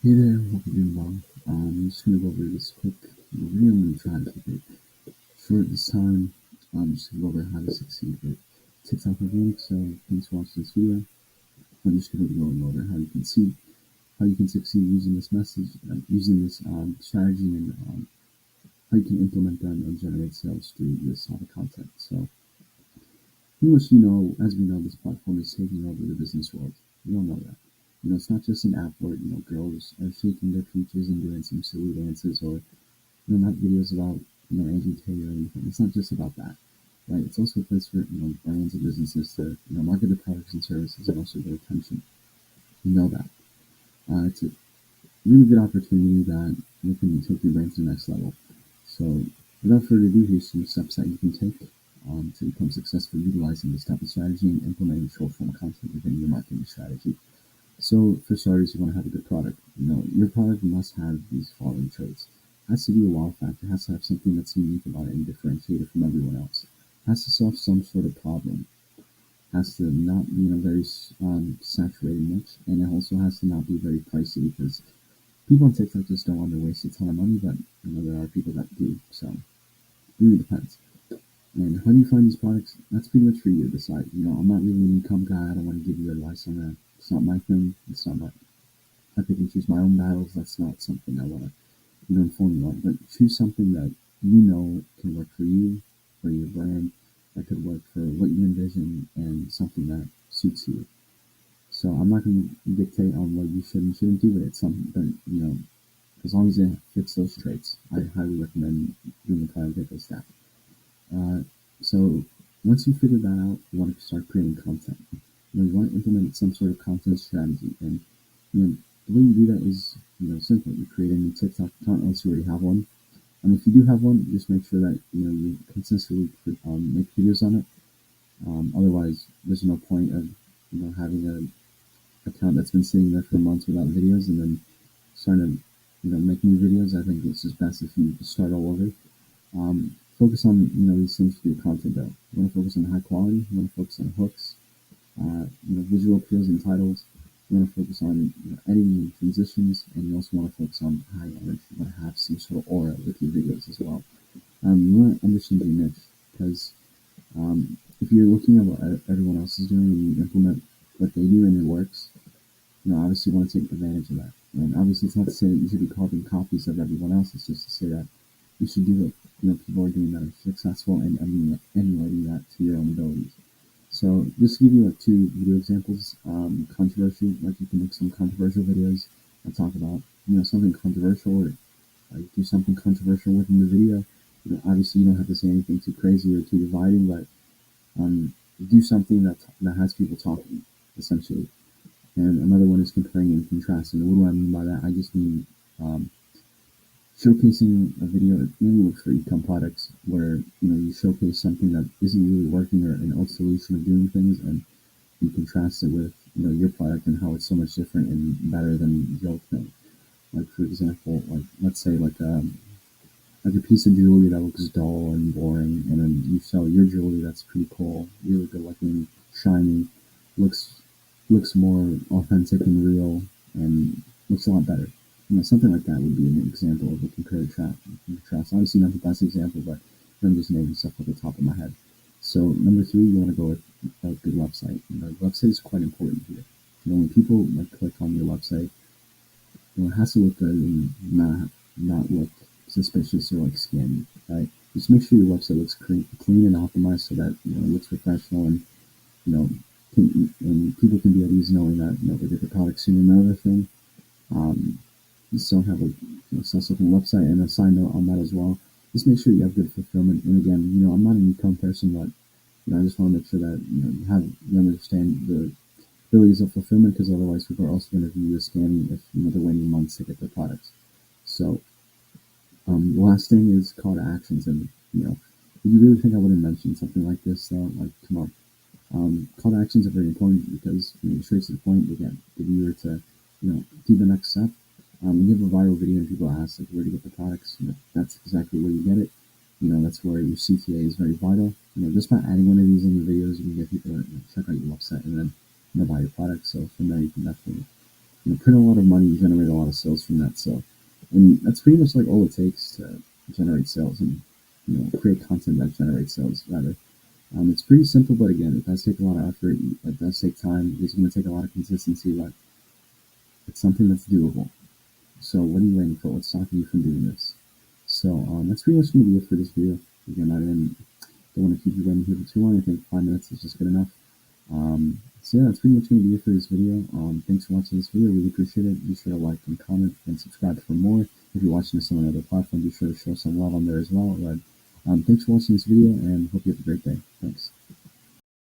Hey there, hope you're doing well. I'm just gonna go over this quick video. I'm gonna try to keep it short this time. I'm just gonna go over how to succeed with TikTok organic. So thanks for watching this video. I'm just gonna be going over how you can succeed using this message, using this strategy, and how you can implement them and generate sales through this type of content. So pretty much, as we know, this platform is taking over the business world. We all know that. It's not just an app where girls are shaking their features and doing some silly dances, or not videos about Andrew Tate or anything. It's not just about that, right? It's also a place for brands and businesses to market their products and services and also get attention. You know that. It's a really good opportunity that you can take your brand to the next level. So without further ado, here's some steps that you can take to become successful utilizing this type of strategy and implementing short form content within your marketing strategy. So for starters, you want to have a good product. Your product must have these following traits. It has to be a wow factor. It has to have something that's unique about it and differentiate it from everyone else. It has to solve some sort of problem. It has to not be in a very saturated niche, and it also has to not be very pricey because people on TikTok just don't want to waste a ton of money, but there are people that do. So it really depends. And how do you find these products? That's pretty much for you to decide. I'm not really an income guy. I don't want to give you advice on that. It's not my thing. It's not my I pick and choose my own battles. That's not something I want to, inform you on. But choose something that can work for you, for your brand, that could work for what you envision, and something that suits you. So I'm not going to dictate on what you should and shouldn't do, but it's something that, as long as it fits those traits, I highly recommend doing the product that goes that. Uh, so once you figure that out, you want to start creating content. You want to implement some sort of content strategy, and the way you do that is simple. You create a new TikTok account unless you already have one. And if you do have one, just make sure that you consistently make videos on it. Otherwise, there's no point of having a account that's been sitting there for months without videos and then starting to make new videos. I think it's just best if you just start all over. Focus on these things for your content though. You want to focus on high quality. You want to focus on hooks, visual appeals and titles. You want to focus on editing and transitions, and you also want to focus on high energy. You want to have some sort of aura with your videos as well. You want to understand your niche because if you're looking at what everyone else is doing and you implement what they do and it works, obviously you want to take advantage of that. And obviously it's not to say that you should be carbon copies of everyone else. It's just to say that you should do what people are doing that are successful and emulating that to your own abilities. So just to give you like two video examples, controversial, like you can make some controversial videos and talk about, something controversial or like do something controversial within the video. Obviously you don't have to say anything too crazy or too dividing, but do something that has people talking, essentially. And another one is comparing and contrasting. And what do I mean by that? I just mean showcasing a video maybe for e-com products where you showcase something that isn't really working or an old solution of doing things, and you contrast it with your product and how it's so much different and better than the old thing. Like for example, like let's say like a piece of jewelry that looks dull and boring, and then you sell your jewelry that's pretty cool, really good looking, shiny, looks looks more authentic and real, and looks a lot better. Something like that would be an example of a contrast. Obviously, not the best example, but I'm just naming stuff off the top of my head. So number three, you want to go with a good website. The website is quite important here. When people click on your website, it has to look good and not look suspicious or like scammy, right? Just make sure your website looks clean and optimized so that it looks professional and you know and people can be at ease knowing that they get the product soon. Another thing, just don't have a self-serving website. And a side note on that as well, just make sure you have good fulfillment. And again, I'm not an e-com person, but I just want to make sure that you understand the abilities of fulfillment, because otherwise people are also going to view you as scamming if they're waiting months to get their products. So the last thing is call to actions, and if you really think I wouldn't mention something like this, though, like come on. Call to actions are very important because straight to the point. Again, the viewer to do the next step. You have a viral video and people ask like where to get the products. That's exactly where you get it. That's where your CTA is very vital. Just by adding one of these in your videos, you can get people to check out your website and then buy your product. So from there, you can definitely print a lot of money, generate a lot of sales from that. So, and that's pretty much like all it takes to generate sales and create content that generates sales. Rather, it's pretty simple, but again, it does take a lot of effort. It does take time. It's going to take a lot of consistency, but it's something that's doable. So, what are you waiting for? What's stopping you from doing this? So, that's pretty much going to be it for this video. Again, I don't want to keep you waiting here for too long. I think 5 minutes is just good enough. So yeah, that's pretty much going to be it for this video. Thanks for watching this video. Really appreciate it. Be sure to like and comment and subscribe for more. If you're watching this on another platform, be sure to show some love on there as well. But thanks for watching this video and hope you have a great day. Thanks.